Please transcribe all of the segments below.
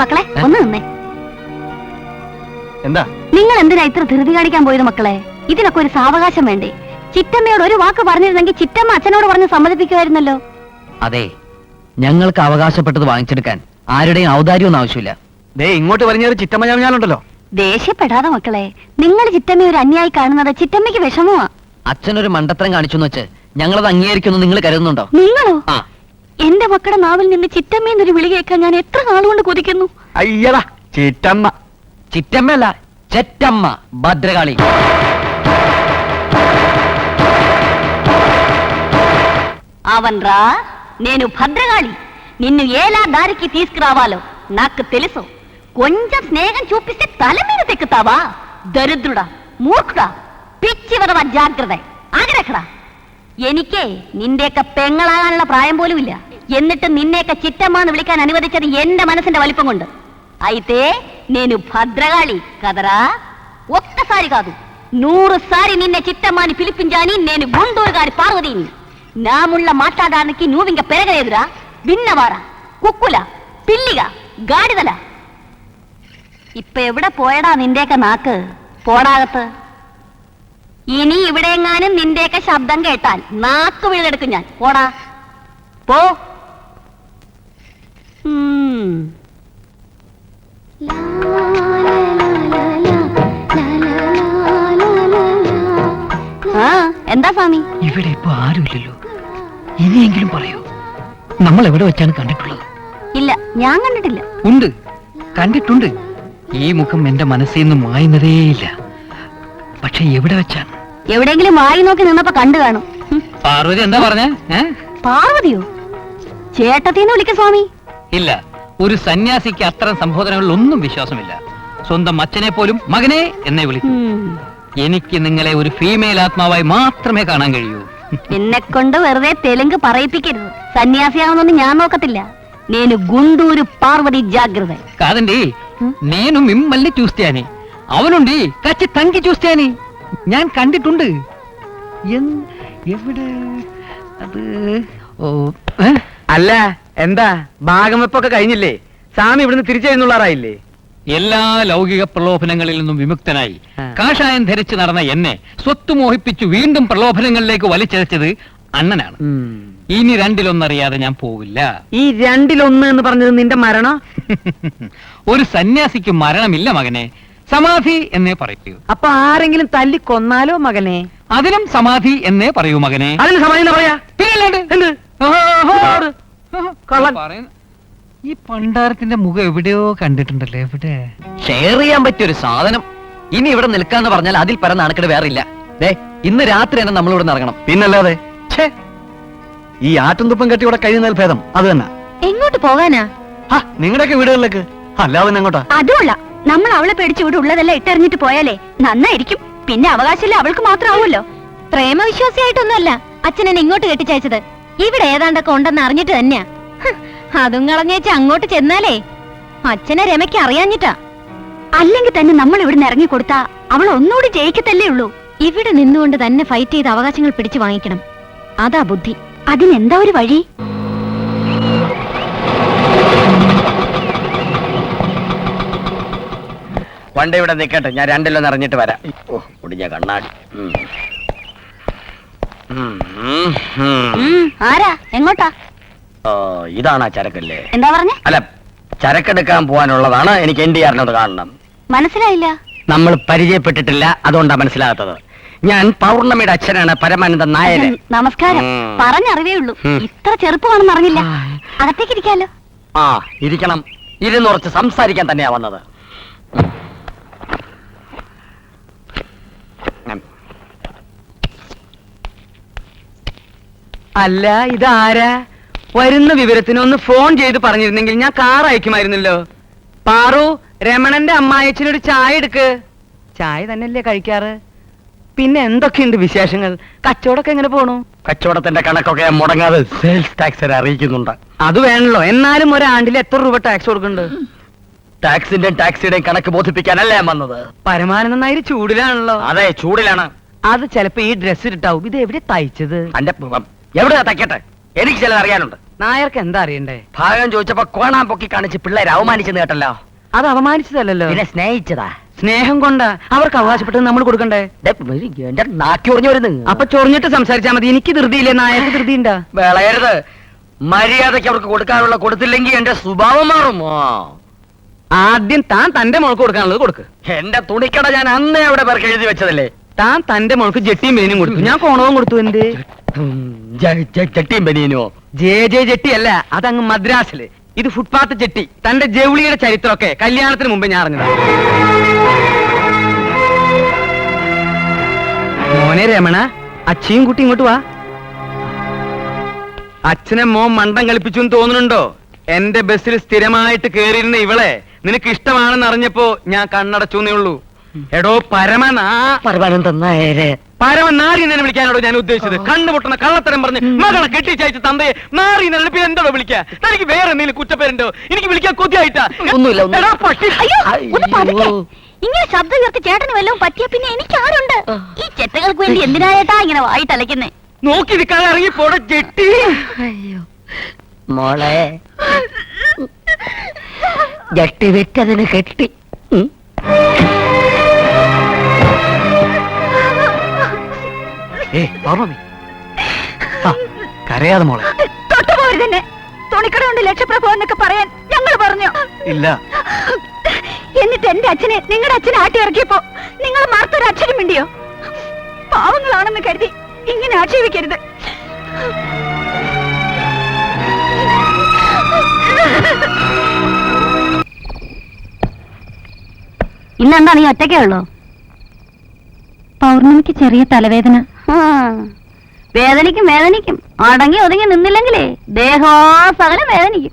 മക്കളെ ഒന്ന് നിന്നേ. എന്താ നിങ്ങൾ എന്തിനാ ഇത്ര ധൃതി കാണിക്കാൻ പോയത് മക്കളെ? ഇതിനൊക്കെ ഒരു സാവകാശം വേണ്ടേ? ചിറ്റമ്മയോട് ഒരു വാക്ക് പറഞ്ഞിരുന്നെങ്കിൽ ചിറ്റമ്മ അച്ഛനോട് പറഞ്ഞ് സമ്മതിപ്പിക്കുമായിരുന്നല്ലോ. അതെ, ഞങ്ങൾക്ക് അവകാശപ്പെട്ടത് വാങ്ങിച്ചെടുക്കാൻ ആരുടെയും ഔദാര്യമൊന്നും ആവശ്യമില്ല. ദേ ഇങ്ങോട്ട് പറഞ്ഞൊരു ചിറ്റമ്മ ഞാനുണ്ടല്ലോ. ദേഷ്യപ്പെടാതെ മക്കളെ. നിങ്ങൾ ചിറ്റമ്മ ഒരു അന്യായി കാണുന്നത് ചിറ്റമ്മയ്ക്ക് വിഷമമാ. അച്ഛനൊരു മണ്ടത്തരം കാണിച്ചു വെച്ച് ഞങ്ങളത് അംഗീകരിക്കുന്നു നിങ്ങൾ കരുതുന്നുണ്ടോ? നിങ്ങളോ? ആ, എന്റെ മക്കളുടെ നാവിൽ നിന്ന് ചിറ്റമ്മയെന്നൊരു വിളി കേൾക്കാൻ ഞാൻ എത്ര നാളുകൊണ്ട് കൊതിക്കുന്നു. അയ്യടാ ചിറ്റമ്മ. ചിറ്റമ്മയല്ല, ചെറ്റമ്മ, ഭദ്രകാളി. అవన్రా నేను భద్రగాళి. నిన్ను ఎలా దారికి తీసుకురావాలో నాకు తెలుసు. కొంచెం స్నేహం చూపిస్తే తల మీద తెక్కుతావా? దరిద్రుడా, మూర్ఖుడా, పిచ్చి వరవ, జాగ్రత్త. ആഗ്രഹടാ. എനിക്ക് നിന്റെയൊക്കെ പെങ്ങളാകാനുള്ള പ്രായം പോലും ഇല്ല. എന്നിട്ട് നിന്നെയൊക്കെ ചിറ്റമ്മ എന്ന് വിളിക്കാൻ അനുവദിച്ചത് എന്റെ മനസ്സിന്റെ വലിപ്പം കൊണ്ട്. అయితే నేను భద్రగాళి కదరా. ఒక్కసారి కాదు 100 సారి నిన్నే చిట్టమ్మ అని పిలిపించాని. నేను గుంటూరు గారి పార్వతిని. నా ముళ్ళ మాట్లాడడానికి నువ్వింక పెరగలేదురా. విన్నవారా? కుక్కుల, పిల్లిగా, గాడిదల. ഇപ്പൊ എവിടെ പോയടാ നിന്റെയൊക്കെ നാക്ക്? പോടാകത്ത്. ഇനി ഇവിടെയെങ്ങാനും നിന്റെയൊക്കെ ശബ്ദം കേട്ടാൽ നാക്ക് വീഴെടുക്കും ഞാൻ. പോടാ, പോ. എന്താ സ്വാമി? ഇവിടെ ഇപ്പൊ ആരുമില്ലല്ലോ. ഇനിയെങ്കിലും പറയൂ, നമ്മൾ എവിടെ വെച്ചാണ് കണ്ടിട്ടുള്ളത്? ഇല്ല, ഞാൻ കണ്ടിട്ടില്ല. ഉണ്ട്, കണ്ടിട്ടുണ്ട്. ഈ മുഖം എന്റെ മനസ്സിൽ നിന്ന് മായുന്നതേയില്ല. പക്ഷെ എവിടെ വെച്ചാണ്? എവിടെയെങ്കിലും വായി നോക്കി നിന്നപ്പോ കണ്ടു കാണും. പാർവതി എന്താ പറഞ്ഞേ? പാർവതിയോ? ചേട്ടത്തിന്ന് വിളിക്ക സ്വാമി. ഇല്ല, ഒരു സന്യാസിക്ക് അത്തരം സംബോധനകളിലൊന്നും വിശ്വാസമില്ല. സ്വന്തം അച്ഛനെ പോലും മകനെ എന്നേ വിളിക്കും. എനിക്ക് നിങ്ങളെ ഒരു ഫീമെയിൽ ആത്മാവായി മാത്രമേ കാണാൻ കഴിയൂ. എന്നെ കൊണ്ട് വെറുതെ തെലുങ്ക് പറയിപ്പിക്കരുത്. സന്യാസിയാണെന്നൊന്നും ഞാൻ നോക്കത്തില്ല. నేను గుంటూరు పార్వతి జాగ్రత్త. కాదండి, నేను మిమ్మల్ని చూస్తాని, അവനുണ്ടി കച്ചി തങ്കി చూస్తాని. ഞാൻ കണ്ടിട്ടുണ്ട്. എവിടെ അത്? അല്ല, എന്താ ഭാഗം വെപ്പൊക്കെ കഴിഞ്ഞില്ലേ? സ്വാമി ഇവിടുന്ന് തിരിച്ചെഴുന്നള്ളാറായില്ലേ? എല്ലാ ലൗകിക പ്രലോഭനങ്ങളിൽ നിന്നും വിമുക്തനായി കാഷായം ധരിച്ചു നടന്ന എന്നെ സ്വത്ത് മോഹിപ്പിച്ചു വീണ്ടും പ്രലോഭനങ്ങളിലേക്ക് വലിച്ചഴച്ചത് അണ്ണനാണ്. ഇനി രണ്ടിലൊന്നറിയാതെ ഞാൻ പോവില്ല. ഈ രണ്ടിലൊന്ന് എന്ന് പറഞ്ഞത് നിന്റെ മരണം? ഒരു സന്യാസിക്ക് മരണമില്ല മകനെ, സമാധി എന്നേ പറയൂ. അപ്പൊ ആരെങ്കിലും തല്ലി കൊന്നാലോ മകനെ? അതിനും സമാധി എന്നേ പറയൂ മകനെ. അതിന് സമാധി പറയാ? ഈ പണ്ടാരത്തിന്റെ മുഖം എവിടെയോ കണ്ടിട്ടുണ്ടല്ലോ. എവിടെ? ഷെയർ ചെയ്യാൻ പറ്റിയൊരു സാധനം. ഇനി ഇവിടെ നിൽക്കാന്ന് പറഞ്ഞാൽ അതിൽ പര നാണക്കേട് വേറെ ഇല്ല. ഇന്ന് രാത്രി തന്നെ നമ്മൾ ഇവിടെ ഇറങ്ങണം. പിന്നല്ലാതെ ഈ ആട്ടും തുപ്പം കെട്ടി ഇവിടെ കഴിയുന്നതിൽ ഭേദം അത് തന്നെ. എങ്ങോട്ട് പോകാനാ? നിങ്ങളുടെയൊക്കെ വീടുകളിലേക്ക്. അല്ലാതെ എങ്ങോട്ടാ? അതുമല്ല, നമ്മൾ അവളെ പേടിച്ച് ഇവിടെ ഉള്ളതെല്ലാം ഇട്ടെറിഞ്ഞിട്ട് പോയാലേ നന്നായിരിക്കും. പിന്നെ അവകാശമില്ല അവൾക്ക് മാത്രമാവുമല്ലോ. പ്രേമവിശ്വാസിയായിട്ടൊന്നുമല്ല അച്ഛൻ എന്നെ ഇങ്ങോട്ട് കെട്ടിച്ചയച്ചത്. ഇവിടെ ഏതാണ്ടൊക്കെ ഉണ്ടെന്ന് അറിഞ്ഞിട്ട് തന്നെയാ. അതും കളഞ്ഞേച്ച് അങ്ങോട്ട് ചെന്നാലേ അച്ഛനെ രമയ്ക്ക് അറിയാഞ്ഞിട്ടാ. അല്ലെങ്കിൽ തന്നെ നമ്മൾ ഇവിടുന്ന് ഇറങ്ങി കൊടുത്താ അവൾ ഒന്നുകൂടി ജയിക്കത്തല്ലേ ഉള്ളൂ. ഇവിടെ നിന്നുകൊണ്ട് തന്നെ ഫൈറ്റ് ചെയ്ത് അവകാശങ്ങൾ പിടിച്ചു വാങ്ങിക്കണം. അതാ ബുദ്ധി. അതിനെന്താ ഒരു വഴി? വണ്ടി ഇവിടെ നിൽക്കട്ടെ, ഞാൻ രണ്ടിലൊന്ന് ഇറങ്ങിട്ട് വരാം. ഒടിഞ്ഞ കണ്ണാടി. ആരാ? എങ്ങോട്ടാ? ഇതാണ് ചരക്കല്ലേ? എന്താ പറഞ്ഞേ? അല്ല, ചരക്കെടുക്കാൻ പോവാനുള്ളതാണ്. എനിക്ക് NTR-നോട് കാണണം. മനസ്സിലായില്ല. നമ്മൾ പരിചയപ്പെട്ടിട്ടില്ല, അതുകൊണ്ടാ മനസ്സിലാകാത്തത്. ഞാൻ പൗർണമിയുടെ അച്ഛനാണ്, പരമാനന്ദൻ നായർ. നമസ്കാരം. പറഞ്ഞറിവേ ഉള്ളൂ. ഇത്ര ചെറുപ്പമാണെന്ന് അറിഞ്ഞില്ല. അകത്തേക്ക് ഇരിക്കാലോ? ഇരിക്കണം. ഇരുന്നുറച്ച് സംസാരിക്കാൻ തന്നെയാ വന്നത്. അല്ല, ഇതാരാ? വരുന്ന വിവരത്തിനൊന്ന് ഫോൺ ചെയ്ത് പറഞ്ഞിരുന്നെങ്കിൽ ഞാൻ കാർ അയക്കുമായിരുന്നല്ലോ. പാറു, രമണന്റെ അമ്മായച്ചനൊരു ചായ എടുക്ക്. ചായ തന്നെയല്ലേ കഴിക്കാറ്? പിന്നെ എന്തൊക്കെയുണ്ട് വിശേഷങ്ങൾ? കച്ചവടമൊക്കെ എങ്ങനെ പോണു? കച്ചവടത്തിന്റെ കണക്കൊക്കെ മുടങ്ങാതെ സെയിൽസ് ടാക്സ് അറിയിക്കുന്നുണ്ട്. അത് വേണല്ലോ. എന്നാലും ഒരാണ്ടിൽ എത്ര രൂപ ടാക്സ് കൊടുക്കുന്നുണ്ട്? ടാക്സിന്റെയും ടാക്സിയുടെയും കണക്ക് ബോധിപ്പിക്കാനല്ലേ ഞാൻ വന്നത്. പരമാനന്ദൻ നായർ ചൂടിലാണല്ലോ. അതെ, ചൂടിലാണ്. അത് ചിലപ്പോ ഈ ഡ്രസ് ഇട്ടാവും. ഇത് എവിടെ തയ്ച്ചത്? എവിടെ തയ്ക്കട്ടെ, എനിക്ക് ചിലത് അറിയാനുണ്ട്. നായർക്ക് എന്താ അറിയണ്ടേ? ഭാഗം ചോദിച്ചപ്പോ കോണാൻ പൊക്കി കാണിച്ച് പിള്ളേരെ അവമാനിച്ചെന്ന് കേട്ടല്ലോ. അത് അവമാനിച്ചതല്ലോ, പിന്നെ സ്നേഹിച്ചതാ. സ്നേഹം കൊണ്ടാ. അവർക്ക് അവകാശപ്പെട്ടത് നമ്മൾ കൊടുക്കണ്ടേ? എന്റെ നാക്കി ഉറഞ്ഞു വരുന്നു. അപ്പൊ ചൊറിഞ്ഞിട്ട് സംസാരിച്ചാ മതി. എനിക്ക് ധൃതിയില്ലേ, നായർക്ക് ധൃതിയുണ്ടാ? വിളയരുത്. മര്യാദയ്ക്ക് അവർക്ക് കൊടുക്കാനുള്ള കൊടുത്തില്ലെങ്കിൽ എന്റെ സ്വഭാവം മാറുമോ? ആദ്യം താൻ തന്റെ മോൾക്ക് കൊടുക്കാനുള്ളത് കൊടുക്ക്. എന്റെ തുണിക്കട ഞാൻ അന്നേ അവിടെ പേർക്ക് എഴുതി വെച്ചതല്ലേ. താൻ തന്റെ മോൾക്ക് ജെട്ടിയും ബനിയനും കൊടുത്തു, ഞാൻ കോണവും കൊടുത്തു. എന്ത് ചട്ടിയും ബനിയനോ? ജെ ജെട്ടി അല്ല, അതങ്ങ് മദ്രാസില്. ഇത് ഫുട്പാത്ത് ജെട്ടി. തന്റെ ജൗളിയുടെ ചരിത്രമൊക്കെ കല്യാണത്തിന് മുമ്പ് ഞാൻ അറിഞ്ഞതാ. മോനെ രമണ, അച്ഛയും കുട്ടി ഇങ്ങോട്ട് വാ. അച്ഛനെ മോൻ മണ്ടം കളിപ്പിച്ചു എന്ന് തോന്നുന്നുണ്ടോ? എന്റെ ബസ്സിൽ സ്ഥിരമായിട്ട് കേറിയിരുന്ന ഇവളെ നിനക്ക് ഇഷ്ടമാണെന്ന് അറിഞ്ഞപ്പോ ഞാൻ കണ്ണടച്ചൂന്നേ ഉള്ളൂ. എടോ പരമാനന്ദൻ നായരെ, പരമനാരി എന്നെ വിളിക്കാനോടോ ഞാൻ ഉദ്ദേശിച്ചത്. കണ്ണുപൊട്ടണ കള്ളത്തരം പറഞ്ഞ് മകളെ കെട്ടിച്ചയച്ച് തന്തയെ നാറി പിന്നെ എന്തോ വിളിക്കാ? തനിക്ക് വേറെ എന്തെങ്കിലും കുറ്റപ്പേരുണ്ടോ? എനിക്ക് വിളിക്കാൻ കൊതിയായിട്ടാ. ഒന്നുമില്ല, എടാ പട്ടി. അയ്യോ, ഒന്ന് പതുക്കെ. ഇങ്ങനെ ശബ്ദം ഉയർത്തി ചേട്ടന് വല്ലതും പറ്റിയ പിന്നെ എനിക്ക് ആരുണ്ട്? ഈ ചെറ്റകൾക്ക് വേണ്ടി എന്തിനായിട്ടാ ഇങ്ങനെ വായി തലയ്ക്കുന്നേ? നോക്കി നിൽക്കാതെ ഇറങ്ങി പോടെ ജെട്ടി. മോളെ, ജട്ടി വെറ്റതിന് കെട്ടി. കരയാതെ മോളെ. തൊട്ടുപോയി തന്നെ തുണിക്കട കൊണ്ട് ലക്ഷപ്രഭു എന്നൊക്കെ പറയാൻ ഞങ്ങൾ പറഞ്ഞു. ഇല്ല. എന്നിട്ട് എന്റെ അച്ഛനെ നിങ്ങളുടെ അച്ഛനെ ആട്ടി ഇറക്കിയപ്പോ നിങ്ങൾ മാർത്തൊരു അച്ഛനും മിണ്ടിയോ? പാവങ്ങളാണെന്ന് കരുതി ഇങ്ങനെ ആക്ഷേപിക്കരുത്. ഇന്നെന്താ നീ ഒറ്റയ്ക്കേ ഉള്ളൂ? പൗർണമിക്ക് ചെറിയ തലവേദന. വേദനിക്കും വേദനിക്കും. അടങ്ങി ഒതുങ്ങി നിന്നില്ലെങ്കിലേ ദേഹോസകലം വേദനിക്കും.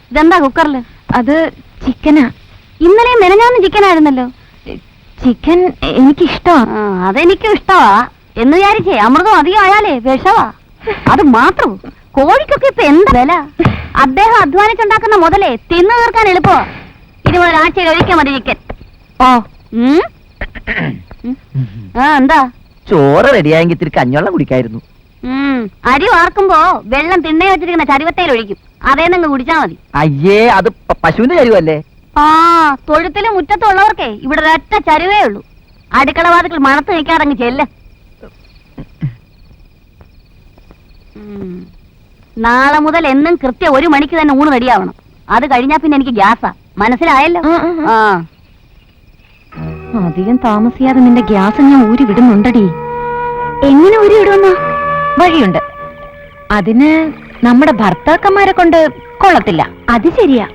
ഇതെന്താ കുക്കറില്? അത് ചിക്കനാ. ഇന്നലെ മെനഞ്ഞാന്ന് ചിക്കനായിരുന്നല്ലോ. ചിക്കൻ എനിക്കിഷ്ടമാ. അതെനിക്കും ഇഷ്ടമാ എന്ന് വിചാരിച്ചേ അമൃതം അധികം ആയാലേ വിഷവാ. അത് മാത്രം. കോഴിക്കൊക്കെ ഇപ്പൊ എന്താ വില? അദ്ദേഹം അധ്വാനിച്ചുണ്ടാക്കുന്ന മുതലേ തിന്നു തീർക്കാൻ എളുപ്പമാ. ഇതുപോലെ ആഴ്ചയിൽ ഒഴിക്കാൻ മതി ചിക്കൻ. ഓ എന്താ? ചോറ് റെഡിയായെങ്കിൽ ഇത്തിരി കഞ്ഞോളം കുടിക്കായിരുന്നു. അരി വാർക്കുമ്പോ വെള്ളം തിണ്ണേ വെച്ചിരിക്കുന്ന ചരുവത്തേൽ ഒഴിക്കും. അതേന്നങ്ങ് കുടിച്ചാ മതി. അയ്യേ, അത് പശുവിന്റെ ചരുവല്ലേ? ആ, തൊഴുത്തിലും മുറ്റത്തും ഉള്ളവർക്കേ ഇവിടെ ഒരൊറ്റ ചരുവേ ഉള്ളൂ. അടുക്കള വാതിൽ മണത്ത് നിൽക്കാറങ്ങ് ചെല്ല്. നാളെ മുതൽ എന്നും കൃത്യം 1 മണിക്ക് തന്നെ ഊണ് റെഡിയാവണം. അത് കഴിഞ്ഞാ പിന്നെ എനിക്ക് ഗ്യാസാ. മനസ്സിലായല്ലോ? ആ, അധികം താമസിയാതെ നിന്റെ ഗ്യാസ് ഞാൻ ഊരി വിടുന്നുണ്ടടി. എങ്ങനെ ഊരി വിടുന്ന വഴിയുണ്ട്. അതിന് നമ്മുടെ ഭർത്താക്കന്മാരെ കൊണ്ട് കൊള്ളത്തില്ല. അത് ശരിയാ.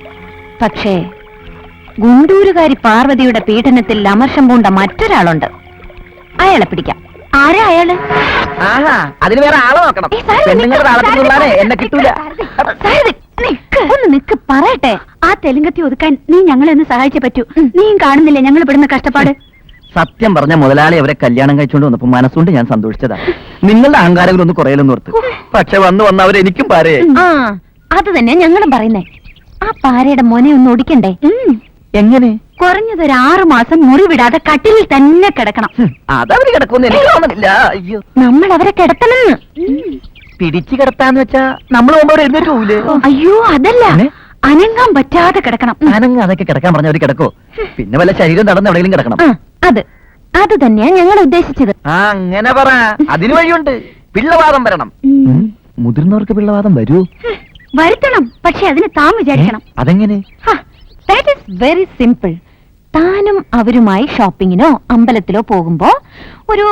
പക്ഷേ ഗുണ്ടൂരുകാരി പാർവതിയുടെ പീഡനത്തിൽ അമർഷം പൂണ്ട മറ്റൊരാളുണ്ട്. അയാളെ പിടിക്കാം. ആരാ അയാള്? ആഹാ, അതിന് വേറെ ആളെ നോക്കണം. പെണ്ണുങ്ങളുടെ ആളത്തിനുള്ളാനെ എന്നെ കിട്ടൂല. ഒന്ന് നിക്ക് പറയട്ടെ. ആ തെലുങ്കത്തി ഒതുക്കാൻ നീ ഞങ്ങളെ ഒന്ന് സഹായിച്ചേ പറ്റൂ. നീയും കാണുന്നില്ലേ ഞങ്ങൾ പെടുന്ന കഷ്ടപ്പാട്? സത്യം പറഞ്ഞ മുതലാളി അവരെ കല്യാണം കഴിച്ചുകൊണ്ട് വന്നപ്പോ മനസ്സുകൊണ്ട് ഞാൻ സന്തോഷിച്ചതാ. നിങ്ങളുടെ അഹങ്കാരങ്ങളൊന്നും കുറയില്ലെന്ന് ഓർത്ത്. പക്ഷെ വന്ന് അവരെനിക്കും പാരയെ. ആ, അത് തന്നെ ഞങ്ങളും പറയുന്നേ. ആ പാരയുടെ മോനെ ഒന്ന് ഒടിക്കണ്ടേ? എങ്ങനെ? കുറഞ്ഞതൊരു 6 മാസം മുറി വിടാതെ കട്ടിലിൽ തന്നെ കിടക്കണം. അതവര് കിടക്കുമെന്ന് എനിക്ക് തോന്നുന്നില്ല. അയ്യോ, നമ്മൾ അവരെ കിടത്തണമെന്ന്. പിടിച്ചു കിടത്താന്ന് വെച്ചാ നമ്മൾ പോകുമ്പോ അവർ എഴുന്നേറ്റ് പോവില്ലേ? അയ്യോ, അതല്ല, അനങ്ങാൻ പറ്റാതെ കിടക്കണം. അനങ്ങ അതൊക്കെ കിടക്കാൻ പറഞ്ഞവര് കിടക്കോ? പിന്നെ വല്ല ശരീരം നടന്ന് എവിടെയെങ്കിലും കിടക്കണം. അത് തന്നെയാ ഞങ്ങൾ ഉദ്ദേശിച്ചത്. ആ, അങ്ങനെ പറ. അതിന് വഴിയുണ്ട്. പിള്ളവാദം വരണം. മുതിർന്നവർക്ക് പിള്ളവാദം വരൂ? വരുത്തണം. പക്ഷെ അതിന് താൻ വിചാരിക്കണം. അതെങ്ങനെ? That is very simple. താനും അവരുമായി ഷോപ്പിങ്ങിനോ അമ്പലത്തിലോ പോകുമ്പോ ഒരു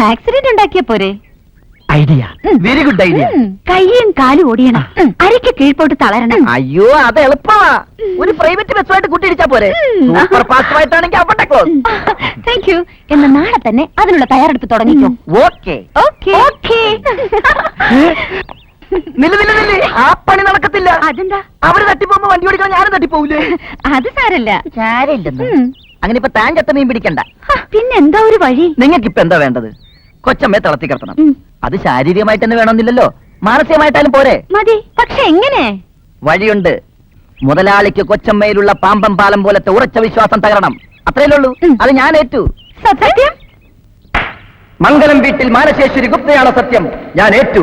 ആക്സിഡന്റ് ഉണ്ടാക്കിയ പോരെ? Idea, very good idea. കയ്യും കാലും ഓടിയണം. അരയ്ക്ക് കീഴ്പോട്ട് തളരണം. അയ്യോ, അത് എളുപ്പമാ. ഒരു പ്രൈവറ്റ് ബസ്സുമായിട്ട് കൂട്ടിയിടിച്ചാ പോരെ? സൂപ്പർ ഫാസ്റ്റ് ആയിട്ടാണെങ്കിൽ അവിടെ ക്ലോസ്. Thank you. എന്ന് നാളെ തന്നെ അതിനുള്ള തയ്യാറെടുപ്പ് തുടങ്ങിക്കോ. Okay okay okay. ആ പണി നടക്കത്തില്ല. അതെന്താ? അവര് തട്ടിപ്പോകുമ്പോ വണ്ടി ഓടിക്കാൻ ഞാനും തട്ടിപ്പോവില്ലേ? അത് സാരല്ല. സാരമില്ലെന്ന്. അങ്ങനെ ഇപ്പൊ താൻ ചത്ത മീൻ പിടിക്കണ്ട. പിന്നെന്താ ഒരു വഴി? നിങ്ങൾക്ക് ഇപ്പൊ എന്താ വേണ്ടത്? കൊച്ചമ്മയെ തളർത്തി കിടത്തണം. അത് ശാരീരികമായിട്ട് തന്നെ വേണമെന്നില്ലല്ലോ, മാനസികമായിട്ടാലും പോരെ? മതി. പക്ഷെ എങ്ങനെ? വഴിയുണ്ട്. മുതലാളിക്ക് കൊച്ചമ്മയിലുള്ള പാമ്പം പാലം പോലത്തെ ഉറച്ച വിശ്വാസം തകരണം. അത്രയല്ലേ ഉള്ളൂ. അത് ഞാൻ ഏറ്റു. സത്യം? മംഗലം വീട്ടിൽ മാനശേശ്വരി ഗുപ്തയാണ് സത്യം. ഞാൻ ഏറ്റു.